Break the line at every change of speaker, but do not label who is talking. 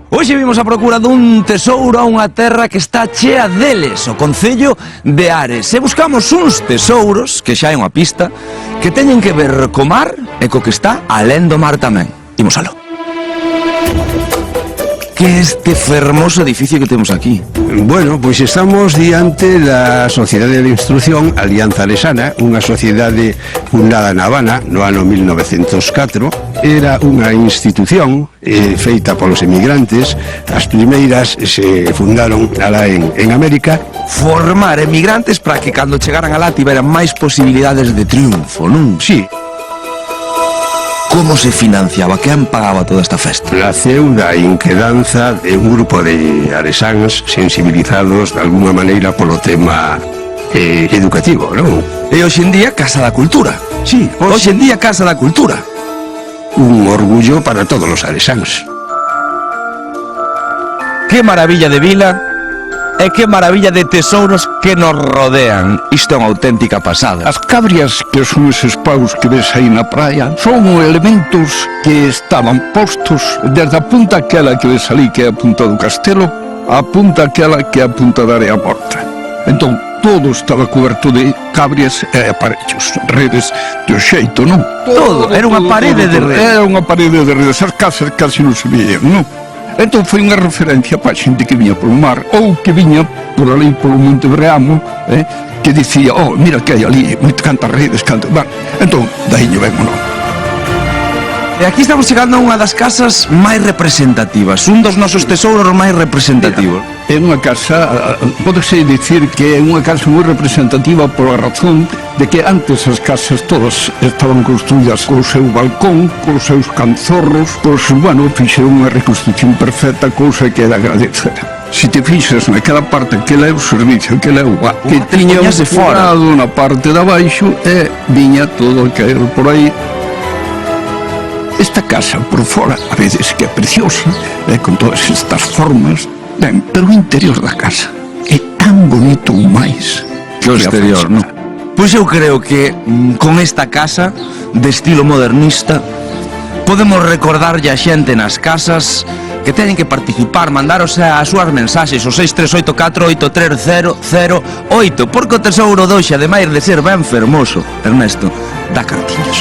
Hoxe vimos a procura dun tesouro a unha terra que está chea deles, o concello de Ares. E buscamos uns tesouros, que xa é unha pista, que teñen que ver co mar e co que está alén do mar tamén. Imos aló. Que é este fermoso edificio que temos aquí?
Bueno, pois estamos diante da Sociedade de Instrucción Alianza Aresana, unha sociedade fundada na Habana no ano 1904. Era unha institución feita polos emigrantes. As primeiras se fundaron alá en América.
Formar emigrantes para que cando chegaran alá tiveran máis posibilidades de triunfo, non?
Sí.
Como se financiaba? Quen pagaba toda esta festa?
Naceu da inquedanza de un grupo de aresáns sensibilizados de alguna maneira polo tema educativo, non?
E hoxe en día Casa da Cultura.
Sí,
Hoxe en día Casa da Cultura.
un orgullo para todos os aresáns.
Que maravilla de vila e que maravilla de tesouros que nos rodean. Isto é unha auténtica pasada.
As cabrias, que son eses paus que ves aí na praia, son elementos que estaban postos desde a punta aquela que ves ali, que é a punta do castelo, a punta aquela que é a punta da área morta. Entón, todo estaba coberto de cabrias e aparellos, redes de xeito, non?
Todo, era unha parede de redes.
Era unha parede de redes, as casas casi non se veían, non? Entón foi unha referencia para a xente que viña polo mar ou que viña por ali polo Monte Breamo, que dicía, oh, mira que hai ali, cantas redes, cantas... Bueno, entón, daí lle ven o nome.
E aquí estamos chegando a unha das casas máis representativas, un dos nosos tesouros máis representativos.
É unha casa, pódese dicir que é unha casa moi representativa pola razón de que antes as casas todas estaban construídas co seu balcón, cos seus canzorros, pois, bueno, fixeron unha reconstrucción perfecta, cousa que é de agradecer. Se te fixas naquela parte que é o servicio, que é o agua, que tiña un forado na parte de abaixo e viña todo o que era por aí. Esta casa por fora, a veces que é preciosa, con todas estas formas, ben, pero o interior da casa é tan bonito ou máis
Que o exterior, non? Pois eu creo que con esta casa de estilo modernista podemos recordarlle a xente nas casas que teñen que participar, mandaros as súas mensaxes o 638483008, porque o tesouro doxe, ademais de ser ben fermoso, Ernesto, dá cartiños.